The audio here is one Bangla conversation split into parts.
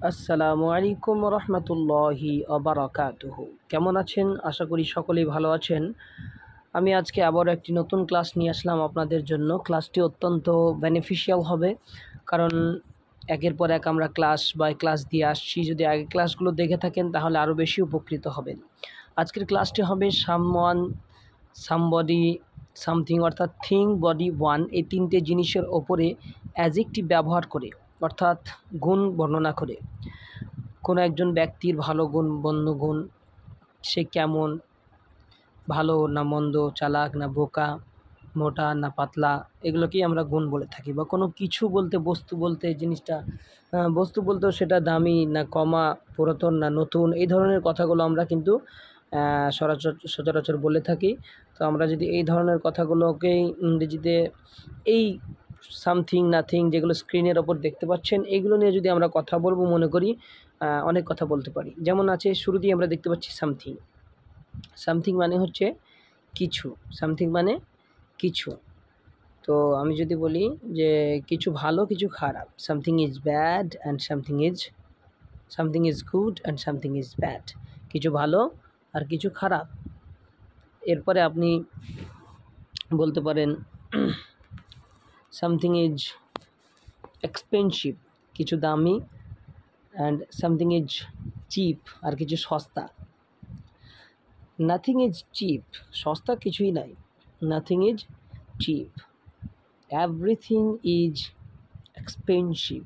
আসসালামু আলাইকুম রহমতুল্লাহি অবরাকাতুহু। কেমন আছেন? আশা করি সকলেই ভালো আছেন। আমি আজকে আবার একটি নতুন ক্লাস নিয়ে আসলাম আপনাদের জন্য। ক্লাসটি অত্যন্ত বেনিফিশিয়াল হবে, কারণ একের পর এক আমরা ক্লাস দিয়ে আসছি। যদি আগের ক্লাসগুলো দেখে থাকেন তাহলে আরও বেশি উপকৃত হবেন। আজকের ক্লাসটি হবে সামওয়ান, সামবডি, সামথিং অর্থাৎ থিং, বডি, ওয়ান এই তিনটে জিনিসের ওপরে অ্যাজেক্টিভ ব্যবহার করে, অর্থাৎ গুণ বর্ণনা করে। কোনো একজন ব্যক্তির ভালো গুণ, মন্দ গুণ, সে কেমন, ভালো না মন্দ, চালাক না বোকা, মোটা না পাতলা, এগুলোকেই আমরা গুণ বলে থাকি। বা কোনো কিছু বলতে, বস্তু বলতে, জিনিসটা বস্তু বলতেও সেটা দামি না কমা, পুরাতন না নতুন, এই ধরনের কথাগুলো আমরা কিন্তু সচরাচর বলে থাকি। তো আমরা যদি এই ধরনের কথাগুলোকেই ইংরেজিতে এই সামথিং, নাথিং যেগুলো স্ক্রিনের ওপর দেখতে পাচ্ছেন, এগুলো নিয়ে যদি আমরা কথা বলবো, মনে করি অনেক কথা বলতে পারি। যেমন আছে, শুরুতেই আমরা দেখতে পাচ্ছি সামথিং। সামথিং মানে হচ্ছে কিছু, সামথিং মানে কিছু। তো আমি যদি বলি যে কিছু ভালো কিছু খারাপ, something is bad and something is good and something is bad, কিছু ভালো আর কিছু খারাপ। এরপরে আপনি বলতে পারেন সামথিং ইজ এক্সপেন্সিভ, কিছু দামি, অ্যান্ড সামথিং ইজ চিপ, আর কিছু সস্তা। নাথিং ইজ চিপ, সস্তা কিছুই নাই, nothing is chip. Everything is expensive,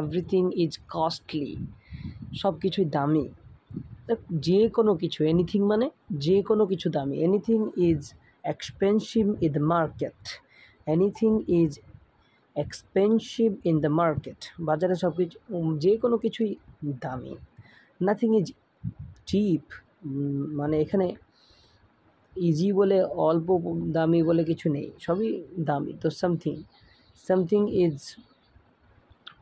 everything is costly, সব কিছুই দামি। যে কোনো কিছু, এনিথিং মানে যে কোনো কিছু দামি। Anything is expensive in the market, anything is expensive in the market, বাজারে সব কিছু, যে কোনো কিছুই দামি। নাথিং ইজ চিপ, মানে এখানে ইজি বলে অল্প দামি বলে কিছু নেই, সবই দামি। তো সামথিং ইজ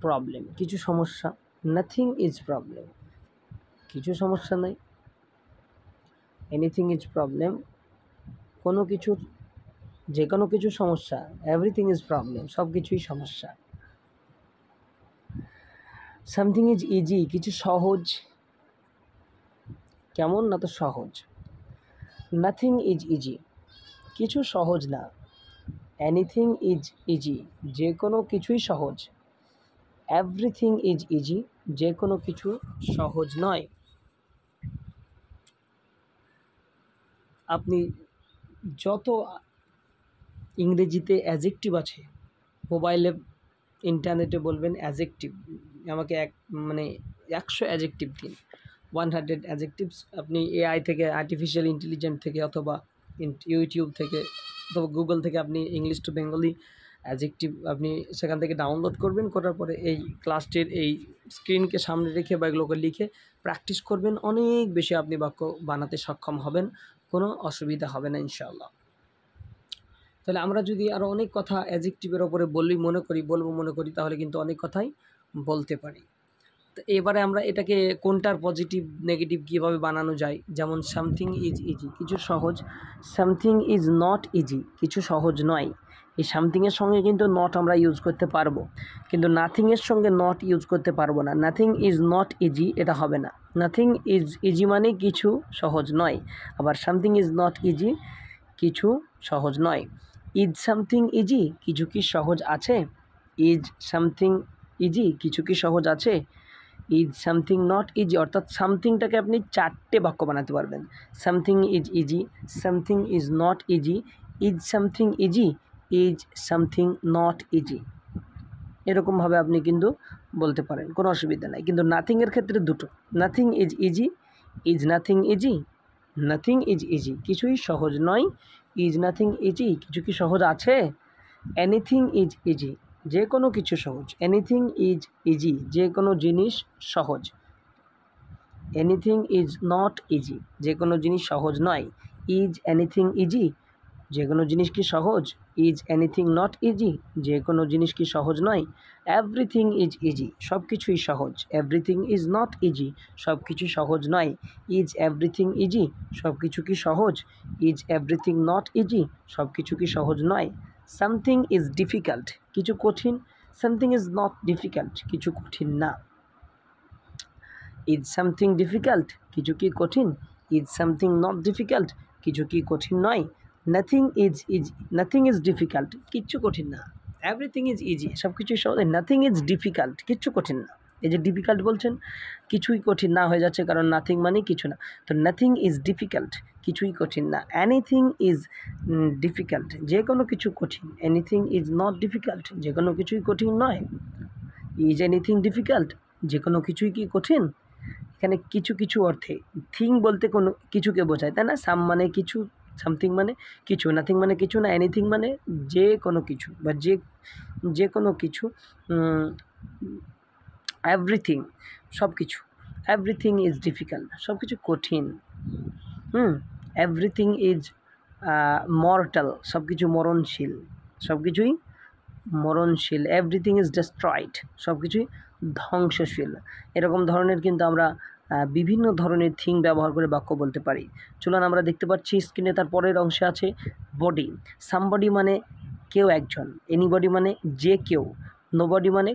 প্রবলেম, কিছু সমস্যা। নাথিং ইজ প্রবলেম, কিছু সমস্যা নেই। এনিথিং ইজ প্রবলেম, কোনো কিছুর, যে কোনো কিছু সমস্যা। এভরিথিং ইজ প্রবলেম, সব কিছুই সমস্যা। সামথিং ইজ ইজি, কিছু সহজ। কেমন না, তো সহজ। নাথিং ইজ ইজি, কিছু সহজ না। এনিথিং ইজ ইজি, যে কোনো কিছুই সহজ। এভরিথিং ইজ ইজি, যে কোনো কিছু সহজ নয়। আপনি যত ইংরেজিতে অ্যাজেক্টিভ আছে, মোবাইলে, ইন্টারনেটে বলবেন অ্যাজেক্টিভ, আমাকে 100 অ্যাজেক্টিভ দিন, 100 অ্যাজেক্টিভস। আপনি এআই থেকে, আর্টিফিশিয়াল ইন্টেলিজেন্স থেকে, অথবা ইউটিউব থেকে, অথবা গুগল থেকে আপনি ইংলিশ টু বেঙ্গলি অ্যাজেক্টিভ আপনি সেখান থেকে ডাউনলোড করবেন। করার পরে এই ক্লাসটির এই স্ক্রিনকে সামনে রেখে বা এগুলোকে লিখে প্র্যাকটিস করবেন। অনেক বেশি আপনি বাক্য বানাতে সক্ষম হবেন, কোনো অসুবিধা হবে না ইনশাআল্লাহ। তাহলে আমরা যদি আরও অনেক কথা অ্যাজেক্টিভের ওপরে বলবো মনে করি, তাহলে কিন্তু অনেক কথাই বলতে পারি। তো এবারে আমরা এটাকে কোনটার পজিটিভ নেগেটিভ কীভাবে বানানো যায়। যেমন সামথিং ইজ ইজি, কিছু সহজ। সামথিং ইজ নট ইজি, কিছু সহজ নয়। এই সামথিংয়ের সঙ্গে কিন্তু নট আমরা ইউজ করতে পারবো, কিন্তু নাথিংয়ের সঙ্গে নট ইউজ করতে পারবো না। নাথিং ইজ নট ইজি, এটা হবে না। নাথিং ইজ ইজি মানে কিছু সহজ নয়। আবার সামথিং ইজ নট ইজি, কিছু সহজ নয়। ইজ সামথিং ইজি, কিছু কি সহজ আছে? ইজ সামথিং ইজি, কিছু কি সহজ আছে? ইজ সামথিং নট ইজি, অর্থাৎ সামথিংটাকে আপনি 4টে বাক্য বানাতে পারবেন। Something is easy, something is not easy, is something easy, is something not easy, এরকমভাবে আপনি কিন্তু বলতে পারেন, কোনো অসুবিধা নাই। কিন্তু নাথিংয়ের ক্ষেত্রে দুটো, nothing is easy, is nothing easy. Nothing is easy, কিছুই সহজ নয়। ইজ নাথিং ইজি, কিছু কি সহজ আছে? এনিথিং ইজ ইজি, যে কোনো কিছু সহজ। এনিথিং ইজ ইজি, যে কোনো জিনিস সহজ। এনিথিং ইজ নট ইজি, যে কোনো জিনিস সহজ নয়। ইজ এনিথিং ইজি, যে কোনো জিনিস কি সহজ? ইজ এনিথিং নট ইজি, যে কোনো জিনিস কি সহজ নয়। এভরিথিং ইজ ইজি, সব কিছুই সহজ। এভরিথিং ইজ নট ইজি, সব কিছু সহজ নয়। ইজ এভরিথিং ইজি, সব কিছু কি সহজ? ইজ এভরিথিং নট ইজি, সব কিছু কি সহজ নয়। সামথিং ইজ ডিফিকাল্ট, কিছু কঠিন। সামথিং ইজ নট ডিফিকাল্ট, কিছু কঠিন না। ইজ সামথিং ডিফিকাল্ট, কিছু কি কঠিন? ইজ সামথিং নট ডিফিকাল্ট, কিছু কি কঠিন নয়? নাথিং ইজ ডিফিকাল্ট, কিচ্ছু কঠিন না। এভরিথিং ইজ ইজি, সব কিছুই সহজ। নাথিং ইজ ডিফিকাল্ট, কিচ্ছু কঠিন না। এই যে ডিফিকাল্ট বলছেন, কিছুই কঠিন না হয়ে যাচ্ছে, কারণ নাথিং মানে কিছু না। তো নাথিং ইজ ডিফিকাল্ট, কিছুই কঠিন না। এনিথিং ইজ ডিফিকাল্ট, যে কোনো কিছু কঠিন। এনিথিং ইজ নট ডিফিকাল্ট, যে কোনো কিছুই কঠিন নয়। ইজ এনিথিং ডিফিকাল্ট, যে কোনো কিছুই কি কঠিন? এখানে কিছু কিছু অর্থে থিং বলতে কোনো কিছুকে বোঝায়, তাই না? সাম মানে কিছু, সামথিং মানে কিছু, নাথিং মানে কিছু না, এনিথিং মানে যে কোনো কিছু বা যে কোনো কিছু। এভরিথিং, সব কিছু। এভরিথিং ইজ ডিফিকাল্ট, সব কিছু কঠিন। এভরিথিং ইজ মর্টাল, সব কিছু মরণশীল, সব কিছুই মরণশীল। এভরিথিং ইজ ডেস্ট্রয়েড, সব কিছুই ধ্বংসশীল। এরকম ধরনের কিন্তু আমরা বিভিন্ন ধরনের থিং ব্যবহার করে বাক্য বলতে পারি। চলুন আমরা দেখতে পাচ্ছি স্ক্রিনে তার পরের অংশে আছে বডি। সামবডি মানে কেউ একজন, এনিবডি মানে যে কেউ, নোবডি মানে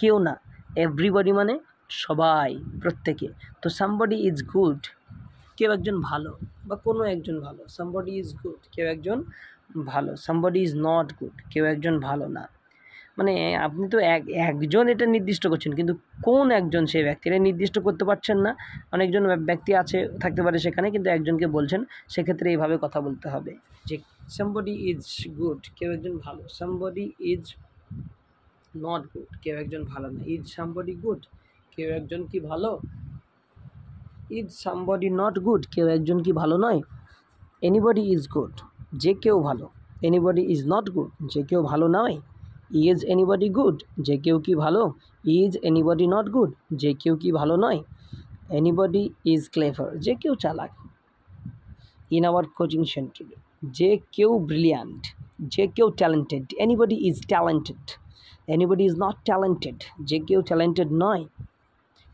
কেউ না, এভরিবডি মানে সবাই, প্রত্যেকে। তো সামবডি ইজ গুড, কেউ একজন ভালো বা কোনো একজন ভালো। সামবডি ইজ গুড, কেউ একজন ভালো। সামবডি ইজ নট গুড, কেউ একজন ভালো না। মানে আপনি তো একজন এটা নির্দিষ্ট করছেন, কিন্তু কোন একজন সেই ব্যক্তিটা নির্দিষ্ট করতে পারছেন না। অনেকজন ব্যক্তি থাকতে পারে সেখানে, কিন্তু একজনকে বলছেন, সেক্ষেত্রে এইভাবে কথা বলতে হবে যে সামবডি ইজ গুড, কেউ একজন ভালো। সামবডি ইজ নট গুড, কেউ একজন ভালো না। ইজ সামবডি গুড, কেউ একজন কি ভালো? ইজ সামবডি নট গুড, কেউ একজন কি ভালো নয়? এনিবডি ইজ গুড, যে কেউ ভালো। এনিবডি ইজ নট গুড, যে কেউ ভালো নয়। ইজ এনিবডি গুড, যে কেউ কি ভালো? ইজ এনিবডি নট গুড, যে কেউ কি ভালো নয়। এনিবডি ইজ ক্লেভার, যে কেউ চালাক। ইন আওয়ার কোচিং সেন্টার, যে কেউ ব্রিলিয়ান্ট, যে কেউ talented. Anybody is talented, anybody is not talented, যে কেউ ট্যালেন্টেড নয়।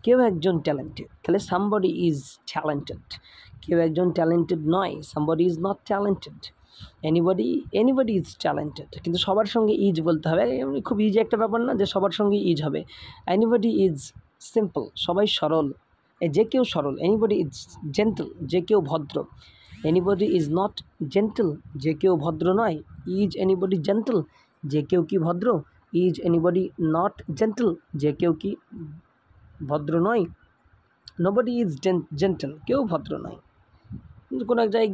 কেউ একজন ট্যালেন্টেড, তাহলে সামবডি ইজ ট্যালেন্টেড। কেউ একজন ট্যালেন্টেড নয়, somebody is not talented. Anybody is talented, কিন্তু সবার সঙ্গে ইজ বলতে হবে। খুব ইজি একটা ব্যাপার না যে সবার সঙ্গে ইজ হবে। এনিবডি ইজ সিম্পল, সবাই সরল, যে কেউ সরল। এনিবডি ইজ জেন্টল, যে কেউ ভদ্র। এনিবডি ইজ নট জেন্টল, যে কেউ ভদ্র নয়। ইজ এনিবডি জেন্টল, যে কেউ কি ভদ্র? ইজ এনিবডি নট জেন্টল, যে কেউ কি ভদ্র নয়। নোবডি ইজ জেন্টল, কেউ ভদ্র নয়। কোনো এক জায়গায়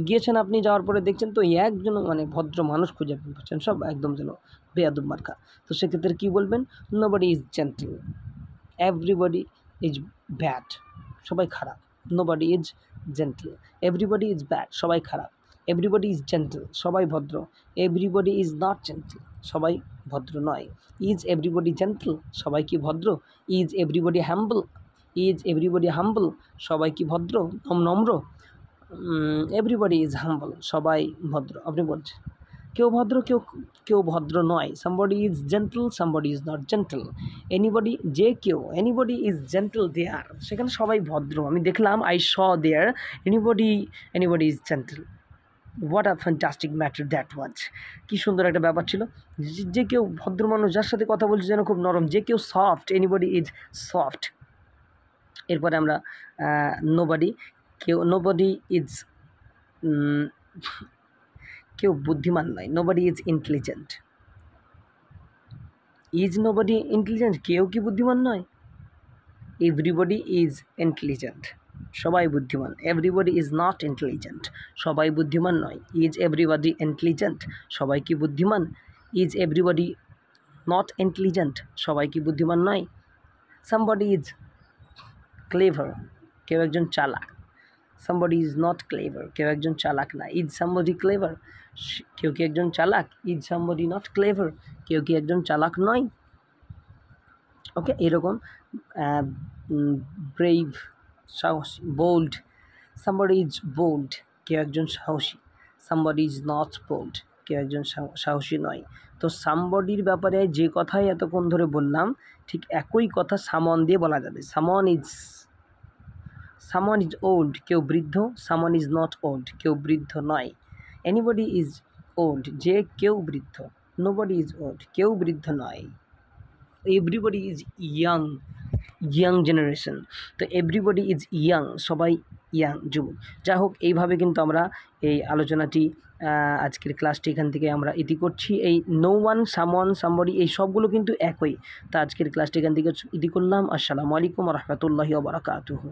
গিয়েছেন আপনি, যাওয়ার পরে দেখছেন তো একজন মানে ভদ্র মানুষ খুঁজে পাচ্ছেন, সব একদম যেন বেয়াদব মার্কা। তো সেক্ষেত্রে কী বলবেন? Nobody is gentle, everybody is bad, সবাই খারাপ। Nobody is gentle, everybody is bad, সবাই খারাপ। এভরিবডি ইজ জেন্টল, সবাই ভদ্র। এভরিবডি ইজ নট জেন্টল, সবাই ভদ্র নয়। ইজ এভরিবডি জেন্টল, সবাই কি ভদ্র? ইজ এভরিবডি হ্যাম্বল, ইজ এভরিবডি হাম্বল, সবাই কি ভদ্র নম্র? এভরিবডি ইজ হাম্বল, সবাই ভদ্র। আপনি বলছেন কেউ ভদ্র, কেউ ভদ্র নয়। Somebody is gentle, somebody is not gentle. Anybody, যে কেউ। এনিবডি ইজ জেন্টল দেয়ার, সেখানে সবাই ভদ্র, আমি দেখলাম। I saw there anybody is gentle. What a fantastic matter that was, কী সুন্দর একটা ব্যাপার ছিল। যে কেউ ভদ্র মানুষ, যার সাথে কথা বলছে যেন খুব নরম। যে কেউ সফট, এনিবডি ইজ সফট। এরপরে আমরা নোবডি, নোবডি ইজ কেউ বুদ্ধিমান নয়। Nobody is intelligent. Is nobody intelligent, কেউ কি বুদ্ধিমান নয়? এভরিবডি ইজ ইন্টেলিজেন্ট, সবাই বুদ্ধিমান। এভরিবডি ইজ নট ইন্টেলিজেন্ট, সবাই বুদ্ধিমান নয়। ইজ এভরিবডি ইন্টেলিজেন্ট, সবাই কি বুদ্ধিমান? ইজ এভরিবডি নট ইন্টেলিজেন্ট, সবাই কি বুদ্ধিমান নয়। সামবডি ইজ ক্লেভার, কেউ একজন চালাক। সামবডি ইজ নট ক্লেভার, কেউ একজন চালাক না। ইজ সামবডি ক্লেভার, কেউ কি একজন চালাক? ইজ সামবডি নট ক্লেভার, কেউ কি একজন চালাক নয়। ওকে, এরকম ব্রেভ, সাহসী। বোল্ড, সামবডি ইজ বোল্ড, কেউ একজন সাহসী। সামবডি ইজ নট বোল্ড, কেউ একজন সাহসী নয়। তো সামবডির ব্যাপারে যে কথাই এতক্ষণ ধরে বললাম, ঠিক একই কথা সামন দিয়ে বলা যাবে। সামন ইজ ওল্ড, কেউ বৃদ্ধ। সামন ইজ নট ওল্ড, কেউ বৃদ্ধ নয়। এনিবডি ইজ ওল্ড, যে কেউ বৃদ্ধ। নোবডি ইজ ওল্ড, কেউ বৃদ্ধ নয়। Everybody is young, young generation, তো এভরিবডি ইজ ইয়াং, সবাই ইয়াং যুবক। যাই হোক, এইভাবে কিন্তু আমরা এই আলোচনাটি আজকের ক্লাসটি এখান থেকে আমরা ইতি করছি। এই নো ওয়ান, সামওয়ান, সামবডি এই সবগুলো কিন্তু একই। তা আজকের ক্লাসটি এখান থেকে ইতি করলাম। আসসালামু আলাইকুম ওয়া রাহমাতুল্লাহি ওয়া বারাকাতুহু।